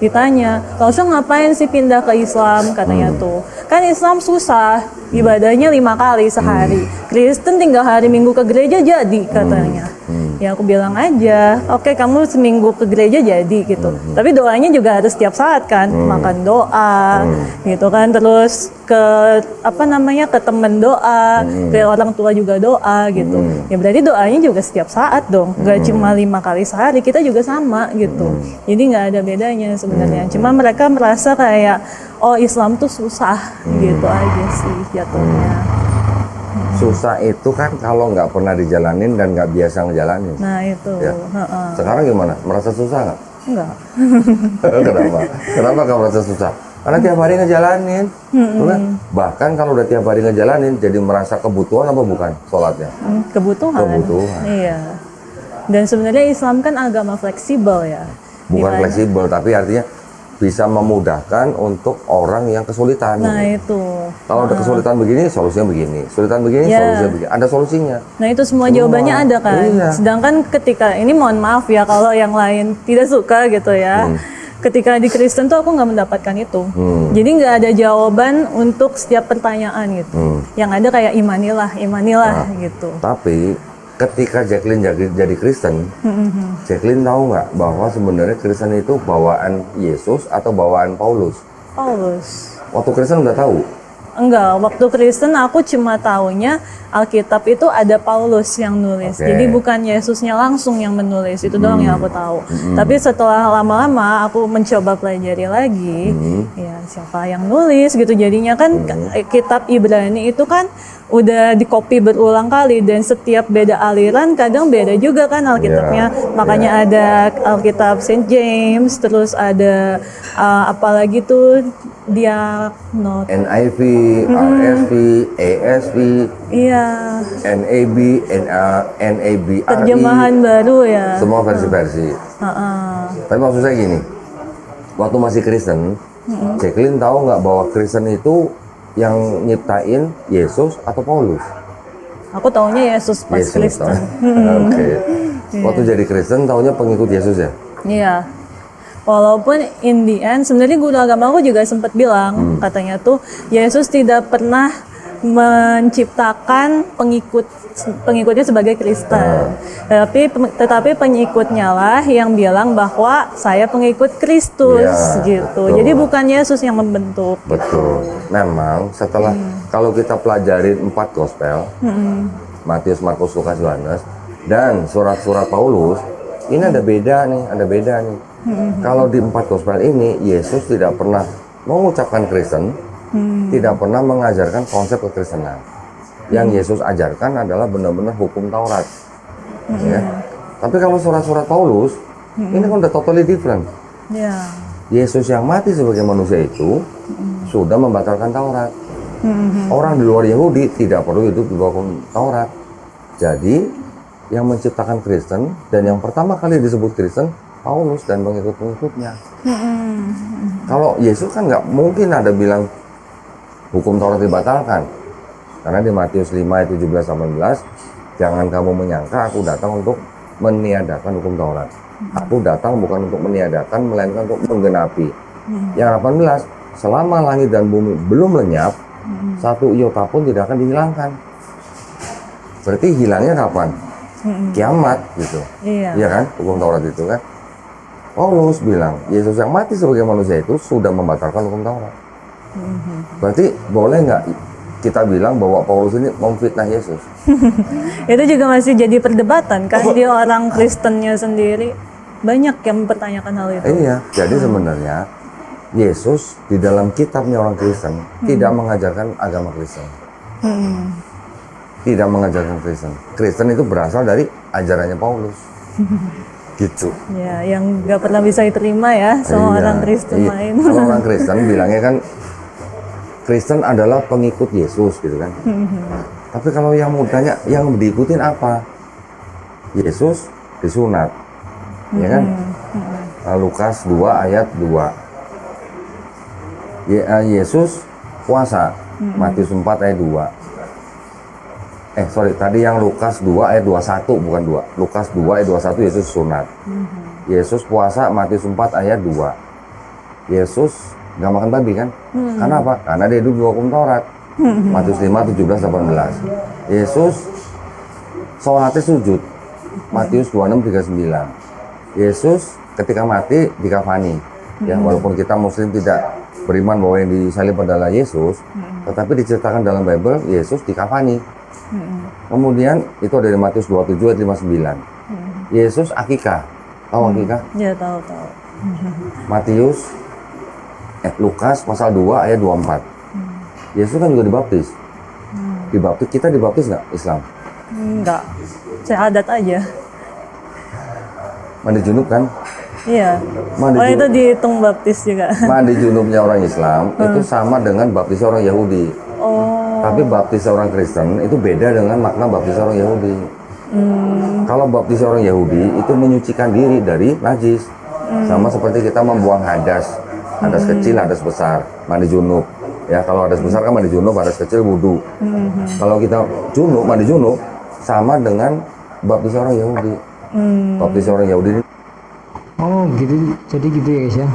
A: Ditanya, "Kau ngapain sih pindah ke Islam?" katanya tuh. Kan Islam susah, ibadahnya 5 kali sehari. Kristen tinggal hari Minggu ke gereja jadi katanya. Ya aku bilang aja, oke kamu seminggu ke gereja jadi gitu. Tapi doanya juga harus setiap saat kan, makan doa, gitu kan. Terus ke ke temen doa, ke orang tua juga doa gitu. Ya berarti doanya juga setiap saat dong, nggak cuma 5 kali sehari. Kita juga sama gitu. Jadi nggak ada bedanya sebenarnya. Cuma mereka merasa kayak oh Islam tuh susah gitu aja sih jatuhnya.
B: Susah itu kan kalau nggak pernah dijalanin dan nggak biasa ngejalanin.
A: Nah itu,
B: Ya. Sekarang gimana? Merasa susah nggak?
A: enggak.
B: Kenapa? Kenapa kamu merasa susah? Karena tiap hari ngejalanin. Bener? Bahkan kalau udah tiap hari ngejalanin, jadi merasa kebutuhan apa bukan sholatnya?
A: Kebutuhan.
B: Kebutuhan.
A: Iya. Dan sebenarnya Islam kan agama fleksibel ya.
B: Bukan
A: Dimana-
B: fleksibel, tapi artinya bisa memudahkan untuk orang yang kesulitan.
A: Nah itu.
B: Kalau ada kesulitan begini, solusinya begini. Kesulitan begini,
A: Ya.
B: solusinya begini. Ada solusinya.
A: Nah itu semua jawabannya ada kan.
B: Iya.
A: Sedangkan ketika ini mohon maaf ya kalau yang lain tidak suka gitu ya. Ketika di Kristen tuh aku nggak mendapatkan itu. Jadi nggak ada jawaban untuk setiap pertanyaan gitu. Yang ada kayak imanilah gitu.
B: Tapi ketika Jacqueline jadi Kristen, Jacqueline tahu nggak bahwa sebenarnya Kristen itu bawaan Yesus atau bawaan Paulus?
A: Paulus.
B: Waktu Kristen udah tahu.
A: Enggak, waktu Kristen aku cuma taunya Alkitab itu ada Paulus yang nulis.
B: Oke.
A: Jadi bukan Yesusnya langsung yang menulis, itu doang yang aku tahu. Tapi setelah lama-lama aku mencoba pelajari lagi, ya siapa yang nulis gitu. Jadinya kan kitab Ibrani itu kan udah dikopi berulang kali dan setiap beda aliran kadang beda juga kan Alkitabnya. Makanya ada Alkitab Saint James, terus ada apalagi tuh dia not.
B: NIV, RSV, ASV,
A: Iya,
B: NAB, NABRI,
A: terjemahan baru ya.
B: semua versi-versi. Tapi maksud saya gini, waktu masih Kristen, Jacqueline tahu nggak bahwa Kristen itu yang nyiptain Yesus atau Paulus?
A: Aku taunya Yesus pas
B: Yesus.
A: Kristen.
B: Oke. Waktu jadi Kristen taunya pengikut Yesus ya?
A: Iya. Walaupun in the end sebenarnya guru agama aku juga sempat bilang katanya tuh Yesus tidak pernah menciptakan pengikutnya sebagai Kristen. Tetapi pengikutnya lah yang bilang bahwa saya pengikut Kristus
B: Ya,
A: gitu.
B: betul.
A: Jadi bukan Yesus yang membentuk.
B: Betul. Memang setelah kalau kita pelajari 4 gospel, Matius, Markus, Lukas, Yohanes, dan surat-surat Paulus, ini ada beda nih. Kalau di 4 gospel ini, Yesus tidak pernah mengucapkan Kristen, tidak pernah mengajarkan konsep kekristenan. Yang Yesus ajarkan adalah benar-benar hukum Taurat. Ya. Tapi kalau surat-surat Paulus, ini kan udah totally different.
A: Ya.
B: Yesus yang mati sebagai manusia itu sudah membatalkan Taurat. Orang di luar Yahudi tidak perlu hidup di bawah hukum Taurat. Jadi yang menciptakan Kristen dan yang pertama kali disebut Kristen Paulus dan pengikut-pengikutnya. Kalau Yesus kan nggak mungkin ada bilang hukum Taurat dibatalkan. Karena di Matius 5 ayat 17-18, jangan kamu menyangka aku datang untuk meniadakan hukum Taurat. Aku datang bukan untuk meniadakan, melainkan untuk menggenapi. Yang 18, selama langit dan bumi belum lenyap, satu iota pun tidak akan dihilangkan. Berarti hilangnya kapan? Kiamat gitu.
A: Iya.
B: Iya kan? Hukum Taurat itu kan. Paulus bilang Yesus yang mati sebagai manusia itu sudah membatalkan hukum Taurat. Berarti boleh nggak kita bilang bahwa Paulus ini memfitnah Yesus?
A: Itu juga masih jadi perdebatan kan di orang Kristennya sendiri. Banyak yang mempertanyakan hal itu.
B: Iya, jadi sebenarnya Yesus di dalam kitabnya orang Kristen tidak mengajarkan agama Kristen. Tidak mengajarkan Kristen. Kristen itu berasal dari ajarannya Paulus. Gitu.
A: Ya, yang nggak pernah bisa diterima ya sama
B: Iya,
A: orang Kristen
B: iya.
A: lain.
B: Kalau orang Kristen bilangnya kan Kristen adalah pengikut Yesus gitu kan. Tapi kalau yang mau tanya yang diikutin apa? Yesus disunat. Ya kan? Lukas 2 ayat 2. Yesus puasa. Matius 4 ayat 2. Tadi yang Lukas 2 ayat 21 bukan 2. Lukas 2 ayat 21 Yesus sunat. Yesus puasa Matius 4 ayat 2. Yesus nggak makan babi kan? Karena apa? Karena dia hidup di hukum Taurat. Matius 5 17 18. Yesus sholatnya sujud. Matius 26 39. Yesus ketika mati dikafani. Ya, walaupun kita Muslim tidak beriman bahwa yang disalib adalah Yesus, tetapi diceritakan dalam Bible Yesus dikafani. Kemudian itu ada di Matius 27 ayat 59. Yesus akikah. Tahu akikah?
A: Ya, tahu.
B: Lukas pasal 2 ayat 24. Yesus kan juga dibaptis. Kita dibaptis nggak Islam?
A: Enggak. Syahadat aja.
B: Mandi junub kan?
A: Iya.
B: Mandi
A: Oh,
B: junub.
A: itu dihitung baptis juga.
B: Mandi junubnya orang Islam itu sama dengan baptis orang Yahudi.
A: Oh.
B: Tapi baptis orang Kristen itu beda dengan makna baptis orang Yahudi. Kalau baptis orang Yahudi itu menyucikan diri dari najis. Sama seperti kita membuang hadas. Hadas kecil, hadas besar, mandi junub. Ya, kalau hadas besar kan mandi junub, hadas kecil wudu. Kalau kita mandi junub sama dengan baptis orang Yahudi. Baptis orang Yahudi ini
C: Oh gitu, jadi gitu ya guys ya.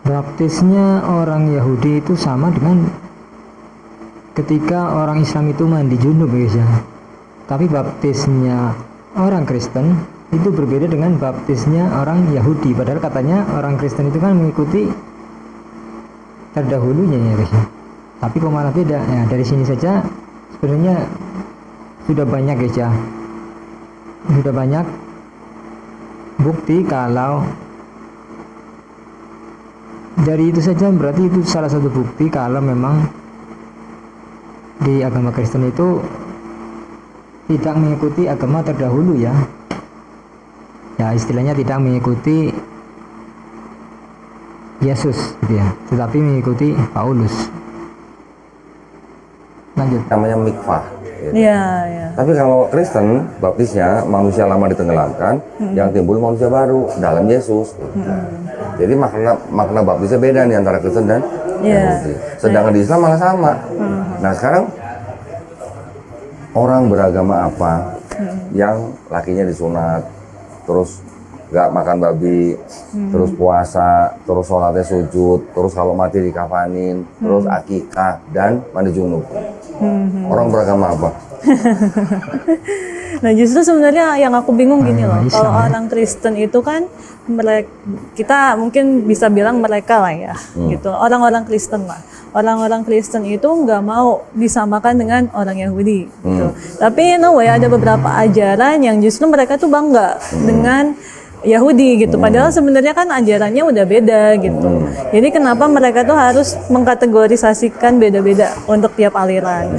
C: Baptisnya orang Yahudi itu sama dengan ketika orang Islam itu mandi junub ya guys ya. Tapi baptisnya orang Kristen itu berbeda dengan baptisnya orang Yahudi. Padahal katanya orang Kristen itu kan mengikuti terdahulunya ya guys ya. Tapi kok malah beda ya. Dari sini saja sebenarnya sudah banyak guys ya. Sudah banyak bukti kalau dari itu saja, berarti itu salah satu bukti kalau memang di agama Kristen itu tidak mengikuti agama terdahulu ya. Ya istilahnya tidak mengikuti Yesus gitu ya, tetapi mengikuti Paulus. Lanjut.
B: namanya mikvah. Gitu.
A: Iya.
B: Tapi kalau Kristen, baptisnya manusia lama ditenggelamkan, yang timbul manusia baru dalam Yesus. Jadi makna baptisnya beda nih antara Kristen dan Yahudi. Sedangkan di Islam malah sama. Nah sekarang orang beragama apa yang lakinya disunat, terus nggak makan babi, terus puasa, terus sholatnya sujud, terus kalau mati dikafanin, terus akikah dan mandi junub. Orang beragama apa?
A: Nah justru sebenarnya yang aku bingung gini loh,
C: Islam,
A: kalau
C: ya.
A: orang Kristen itu kan kita mungkin bisa bilang mereka lah ya, gitu, orang-orang Kristen lah. Orang-orang Kristen itu nggak mau disamakan dengan orang Yahudi, gitu. Tapi ada beberapa ajaran yang justru mereka tuh bangga dengan Yahudi gitu. Padahal sebenarnya kan ajarannya udah beda gitu. Jadi kenapa mereka tuh harus mengkategorisasikan beda-beda untuk tiap aliran?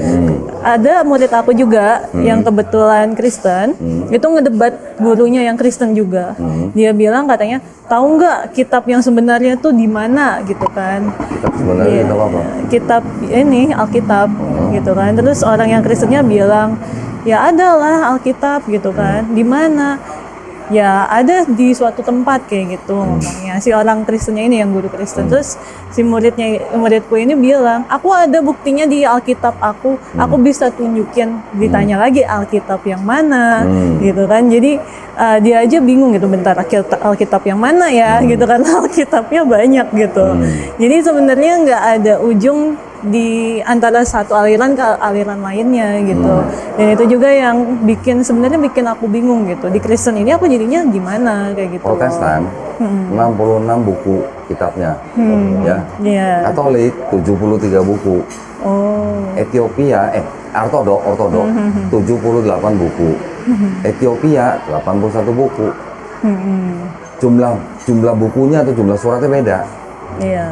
A: Ada murid aku juga yang kebetulan Kristen, itu ngedebat gurunya yang Kristen juga. Dia bilang katanya, tahu nggak kitab yang sebenarnya tuh di mana gitu kan?
B: Kitab sebenarnya kitab apa?
A: Kitab ini Alkitab gitu kan. Terus orang yang Kristennya bilang, ya adalah Alkitab gitu kan. Di mana? Ya ada di suatu tempat kayak gitu ngomongnya. Si orang Kristennya ini yang guru Kristen. Terus si muridku ini bilang, aku ada buktinya di Alkitab aku bisa tunjukin. Ditanya lagi Alkitab yang mana gitu kan. Jadi dia aja bingung gitu, bentar Alkitab yang mana ya gitu kan. Alkitabnya banyak gitu. Jadi sebenarnya nggak ada ujung di antara satu aliran ke aliran lainnya gitu. Dan itu juga yang sebenarnya bikin aku bingung gitu. Di Kristen ini aku jadinya gimana kayak gitu.
B: Protestan 66 buku kitabnya, ya.
A: Iya.
B: Katolik 73 buku.
A: Oh.
B: Ethiopia, Ortodok 78 buku. Ethiopia 81 buku. Jumlah bukunya atau jumlah suratnya beda.
A: Iya.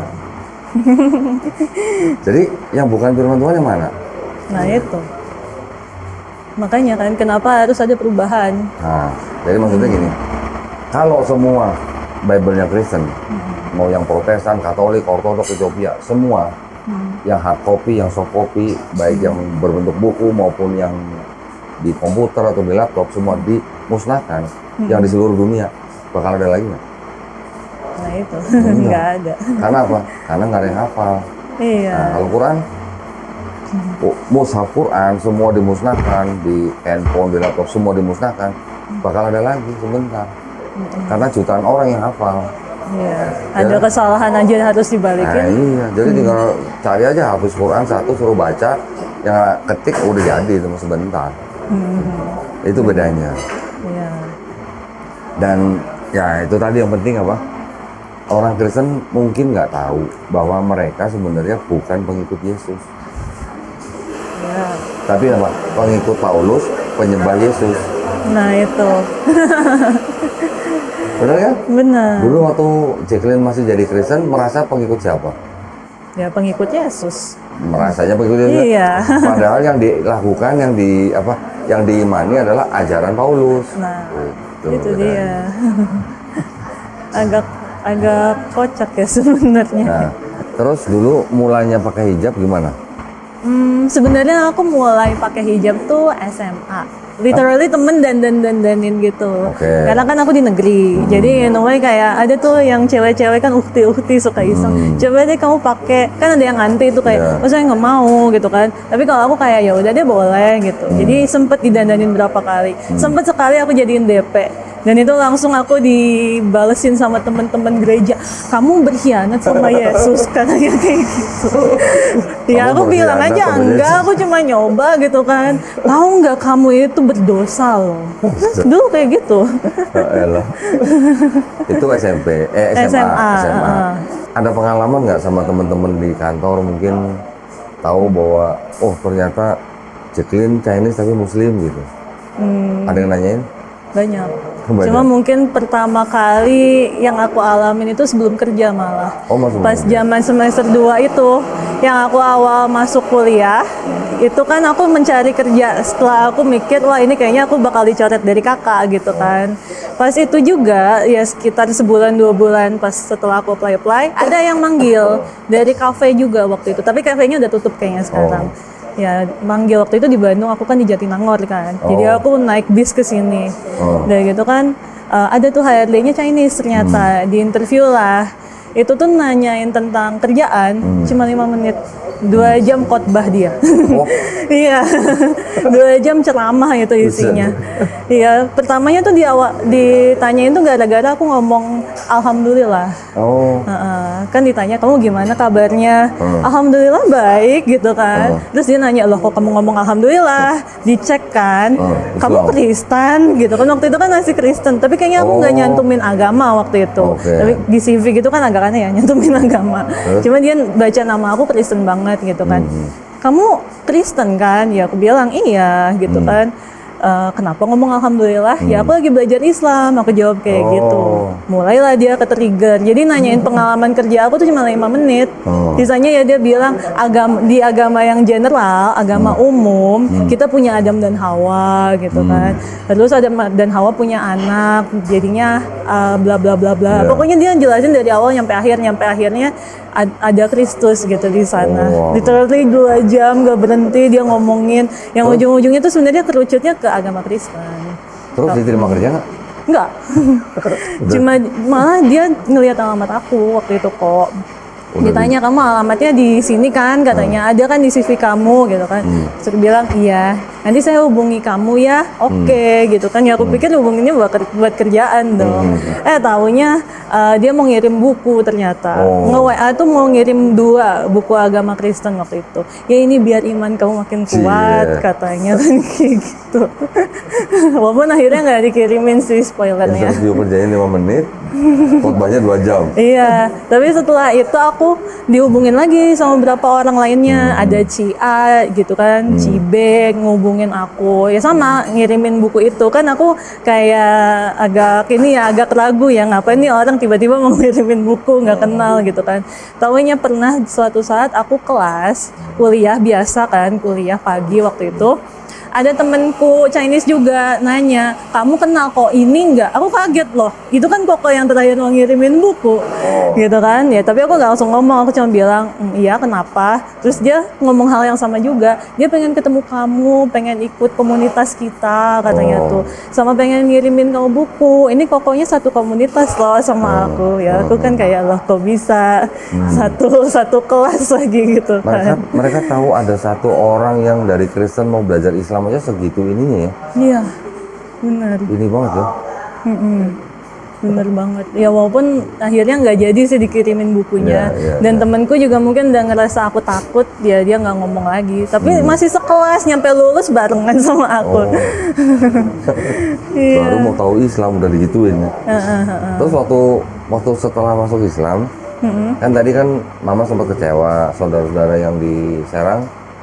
B: Jadi yang bukan firman Tuhan yang mana?
A: Nah itu. Makanya kan kenapa harus ada perubahan?
B: Nah, jadi maksudnya gini, kalau semua Bible-nya Kristen, mau yang Protestan, Katolik, Ortodok, Ethiopia, semua yang hard copy, yang soft copy, baik yang berbentuk buku maupun yang di komputer atau di laptop, semua dimusnahkan, yang di seluruh dunia, bakal ada lagi nggak?
A: Nah itu, nggak ada.
B: Karena apa? Karena nggak ada yang hafal.
A: Iya.
B: Nah, kalau Quran, mushaf Quran semua dimusnahkan, di handphone, di laptop semua dimusnahkan, bakal ada lagi sebentar. Karena jutaan orang yang hafal.
A: Iya. Ada kesalahan aja harus
B: Nah
A: dibalikin.
B: iya, jadi tinggal cari aja hafiz Quran satu, suruh baca, yang ketik udah jadi cuma sebentar. Itu bedanya.
A: Iya.
B: Dan ya itu tadi yang penting apa? Orang Kristen mungkin nggak tahu bahwa mereka sebenarnya bukan pengikut Yesus.
A: Iya.
B: Tapi apa? Pengikut Paulus, penyembah Yesus.
A: Nah itu.
B: Benar kan?
A: Benar.
B: Dulu waktu Jacqueline masih jadi Kristen, merasa pengikut siapa?
A: Ya pengikut Yesus.
B: Merasanya pengikut Yesus.
A: Iya.
B: Padahal yang dilakukan, yang diimani adalah ajaran Paulus.
A: Nah,
B: Gitu,
A: itu
B: bedanya.
A: dia. agak kocak ya sebenarnya.
B: Nah, terus dulu mulainya pakai hijab gimana?
A: Sebenarnya aku mulai pakai hijab tuh SMA. Literally temen dandanin gitu.
B: Oke.
A: Karena kan aku di negeri. Jadi namanya kayak ada tuh yang cewek-cewek kan ukti suka iseng. Coba deh kamu pakai. Kan ada yang anti itu kayak,
B: Iya.
A: oh saya nggak mau gitu kan. Tapi kalau aku kayak ya udah deh boleh gitu. Jadi sempet didandanin berapa kali. Sempet sekali aku jadiin DP. Dan itu langsung aku dibalesin sama teman-teman gereja. Kamu berkhianat sama Yesus katanya kayak gitu. Ya aku
B: Kamu
A: bilang
B: berkhianat
A: aja
B: sama
A: enggak,
B: Yesus.
A: aku cuma nyoba gitu kan. Tahu nggak kamu itu berdosa loh. Dulu kayak gitu.
B: Elah. Itu SMP, SMA. Ada pengalaman nggak sama teman-teman di kantor mungkin tahu bahwa oh ternyata Jacqueline Chinese tapi Muslim gitu? Ada yang nanyain?
A: Banyak.
B: Banyak.
A: Cuma mungkin pertama kali yang aku alamin itu sebelum kerja malah.
B: Oh, masuk
A: Pas
B: kerja.
A: zaman semester 2 itu, yang aku awal masuk kuliah, itu kan aku mencari kerja. Setelah aku mikir, wah ini kayaknya aku bakal dicoret dari kakak gitu kan. Pas itu juga, ya sekitar sebulan 2 bulan pas setelah aku apply, ada yang manggil dari kafe juga waktu itu. Tapi kafenya udah tutup kayaknya sekarang. Ya manggil waktu itu di Bandung, aku kan di Jatinangor kan. Jadi aku naik bis ke sini. Dan gitu kan ada tuh HRD-nya Chinese ternyata. Di interview lah. Itu tuh nanyain tentang kerjaan cuma 5 menit. 2 jam khotbah dia.
B: Oh.
A: Iya. 2 jam ceramah itu isinya. Iya, pertamanya tuh ditanyain tuh gara-gara aku ngomong alhamdulillah.
B: Oh.
A: Kan ditanya kamu gimana kabarnya? Alhamdulillah baik gitu kan. Terus dia nanya loh kok kamu ngomong alhamdulillah, dicek kan, kamu
B: Islam.
A: Kristen gitu kan. Waktu itu kan masih Kristen, tapi kayaknya aku nggak nyantumin agama waktu itu.
B: Oke.
A: Tapi di CV gitu kan agak aneh ya nyantumin agama. Cuma dia baca nama aku Kristen banget gitu kan. Kamu Kristen kan? Ya aku bilang iya gitu kan. Kenapa ngomong alhamdulillah? Ya aku lagi belajar Islam, aku jawab kayak gitu. Mulailah dia ke-trigger. Jadi nanyain pengalaman kerja aku tuh cuma 5 menit. Sisanya ya dia bilang di agama yang general, agama umum, kita punya Adam dan Hawa gitu kan. Terus Adam dan Hawa punya anak, jadinya bla bla bla bla. Pokoknya dia jelasin dari awal nyampe akhirnya ada Kristus gitu di sana. Literally 2 jam gak berhenti dia ngomongin. Yang ujung-ujungnya tuh sebenarnya kerucutnya ke agama Kristen.
B: Terus diterima kerja nggak?
A: Enggak. Cuma malah dia ngelihat alamat aku waktu itu kok. Ditanya kamu alamatnya di sini kan katanya, ada kan di CV kamu gitu kan. Terus aku bilang iya. nanti saya hubungi kamu ya, oke gitu kan. Ya aku pikir hubunginnya buat kerjaan dong. Taunya dia mau ngirim buku ternyata. Nge-WA tuh mau ngirim 2 buku agama Kristen waktu itu. Ya ini biar iman kamu makin kuat katanya kan kayak gitu. Walaupun akhirnya nggak dikirimin sih spoilernya.
B: Interview kerjanya 5 menit, khotbahnya 2 jam.
A: Iya, tapi setelah itu aku dihubungin lagi sama beberapa orang lainnya. Ada Ci A gitu kan, Ci B ngubungin aku. Ya sama, ngirimin buku itu. Kan aku kayak agak ragu ya, ngapain nih orang tiba-tiba mau ngirimin buku, nggak kenal gitu kan. Taunya pernah suatu saat aku kelas, kuliah biasa kan, kuliah pagi waktu itu. Ada temenku Chinese juga nanya, kamu kenal kok ini nggak? Aku kaget loh, itu kan kok yang terakhir mau ngirimin buku, gitu kan? Ya tapi aku nggak langsung ngomong, aku cuma bilang, iya kenapa? Terus dia ngomong hal yang sama juga, dia pengen ketemu kamu, pengen ikut komunitas kita katanya tuh, sama pengen ngirimin kamu buku. Ini kokonya satu komunitas loh sama aku, ya aku kan kayak loh kok bisa satu kelas lagi gitu kan?
B: Mereka tahu ada satu orang yang dari Kristen mau belajar Islam aja segitu ininya ya.
A: Iya, benar.
B: Ini banget ya.
A: Bener banget. Ya walaupun akhirnya nggak jadi sih dikirimin bukunya. Dan temenku juga mungkin udah ngerasa aku takut, dia nggak ngomong lagi. Tapi masih sekelas, nyampe lulus barengan sama aku.
B: Baru mau tahu Islam udah digituin ya. Terus waktu setelah masuk Islam, kan tadi kan mama sempat kecewa, saudara-saudara yang di Serang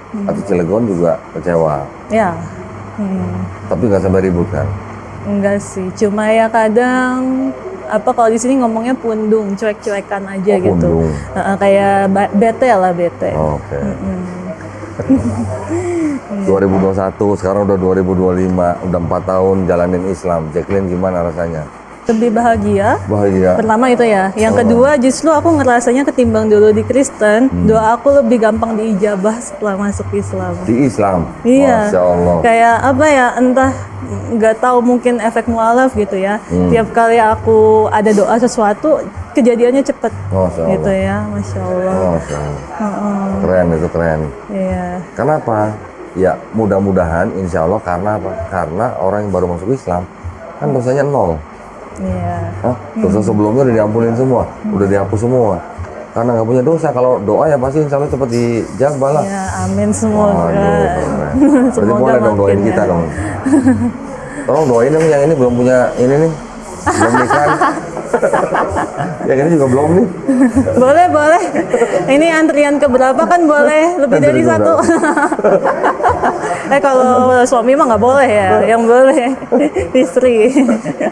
B: atau Cilegon juga kecewa.
A: Ya.
B: Tapi nggak sampai ribut kan?
A: Enggak sih, cuma ya kadang kalau di sini ngomongnya pundung, cuek-cuekan aja gitu.
B: Pundung.
A: Kayak bete lah, bete.
B: Oke. 2021, sekarang udah 2025, udah 4 tahun jalanin Islam. Jacqueline gimana rasanya?
A: Lebih bahagia.
B: Bahagia.
A: Pertama itu ya. Yang kedua justru aku ngerasanya ketimbang dulu di Kristen, doa aku lebih gampang diijabah setelah masuk Islam.
B: Di Islam?
A: Iya.
B: Masya Allah.
A: Kayak apa ya, entah nggak tahu mungkin efek mualaf gitu ya. Tiap kali aku ada doa sesuatu, kejadiannya cepet.
B: Masya Allah.
A: Gitu ya, Masya Allah.
B: Masya Allah. Keren, itu keren.
A: Iya.
B: Kenapa? Ya mudah-mudahan insya Allah karena apa? Karena orang yang baru masuk Islam kan dosanya 0.
A: Iya.
B: Dosa sebelumnya udah diampunin semua, udah dihapus semua. Karena nggak punya dosa, kalau doa ya pasti insya Allah cepat dijabah lah.
A: Ya, amin semoga.
B: Berarti
A: Semoga
B: boleh dong doain
A: makin
B: kita
A: ya.
B: dong. Tolong doain dong yang ini belum punya ini nih, belum nikah. Yang ini juga belum nih.
A: Boleh. Ini antrian keberapa kan boleh lebih dari
B: Antrian
A: satu. Kalau suami mah nggak boleh ya, yang boleh istri.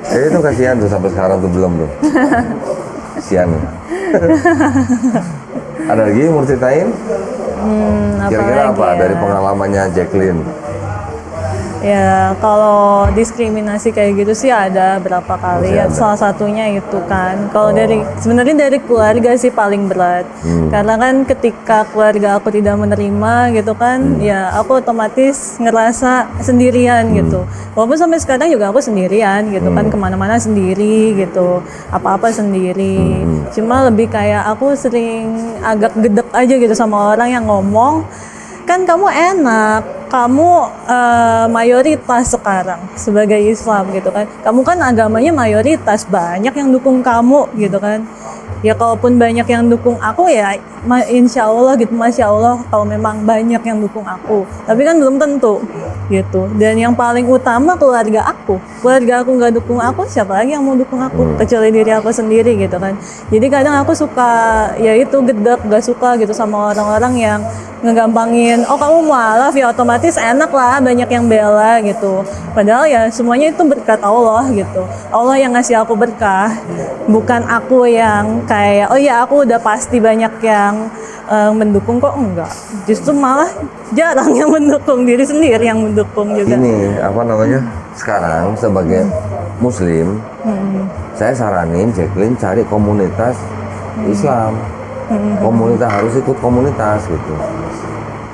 B: Itu kasihan tuh sampai sekarang tuh belum tuh. Kasihan. Ada lagi mau ceritain? Kira-kira apa
A: ya?
B: dari pengalamannya Jacqueline?
A: Ya kalau diskriminasi kayak gitu sih ada berapa kali ya. Salah satunya itu kan kalau sebenarnya dari keluarga sih paling berat. Karena kan ketika keluarga aku tidak menerima gitu kan, ya aku otomatis ngerasa sendirian gitu. Walaupun sampai sekarang juga aku sendirian gitu kan, kemana-mana sendiri gitu, apa-apa sendiri. Cuma lebih kayak aku sering agak gedek aja gitu sama orang yang ngomong, kan kamu enak, kamu mayoritas sekarang sebagai Islam gitu kan. Kamu kan agamanya mayoritas, banyak yang dukung kamu gitu kan. Ya kalaupun banyak yang dukung aku ya insya Allah gitu, Masya Allah kalau memang banyak yang dukung aku. Tapi kan belum tentu gitu. Dan yang paling utama keluarga aku nggak dukung aku, siapa lagi yang mau dukung aku kecuali diri aku sendiri gitu kan. Jadi kadang aku suka ya itu gedek, gak suka gitu sama orang-orang yang ngegampangin, oh kamu mualaf ya otomatis enak lah, banyak yang bela gitu. Padahal ya semuanya itu berkat Allah gitu. Allah yang ngasih aku berkah, bukan aku yang kayak oh ya aku udah pasti banyak yang mendukung, kok enggak. Justru malah jarang yang mendukung, diri sendiri yang mendukung juga.
B: Ini apa namanya? Sekarang sebagai Muslim, saya saranin Jacqueline cari komunitas Islam. Komunitas, harus ikut komunitas gitu.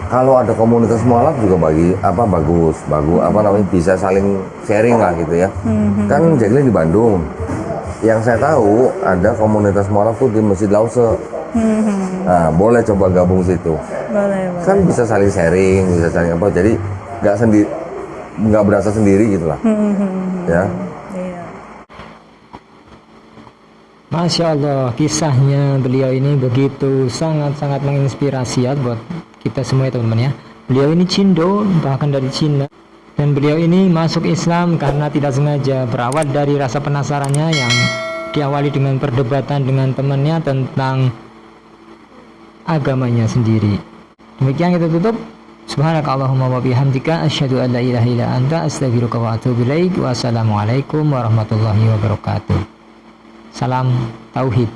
B: Kalau ada komunitas mualaf juga bagus apa namanya, bisa saling sharing lah gitu ya. Kan Jacqueline di Bandung, yang saya tahu ada komunitas mualaf tuh di Masjid Lause. Nah, boleh coba gabung situ.
A: Boleh.
B: Kan bisa saling sharing, bisa saling apa, jadi nggak sendiri, nggak berasa sendiri gitulah. Ya.
A: Iya.
C: Masya Allah, kisahnya beliau ini begitu sangat-sangat menginspirasi ya buat kita semua ya teman-teman ya. Beliau ini Cindo, bahkan dari Cina. Dan beliau ini masuk Islam karena tidak sengaja, berawal dari rasa penasarannya yang diawali dengan perdebatan dengan temannya tentang agamanya sendiri. Demikian kita tutup. Subhanakallahumma wa bihamdika asyhadu an la ilaha illa anta astaghfiruka wa atubu ilaik. Wassalamualaikum warahmatullahi wabarakatuh. Salam tauhid.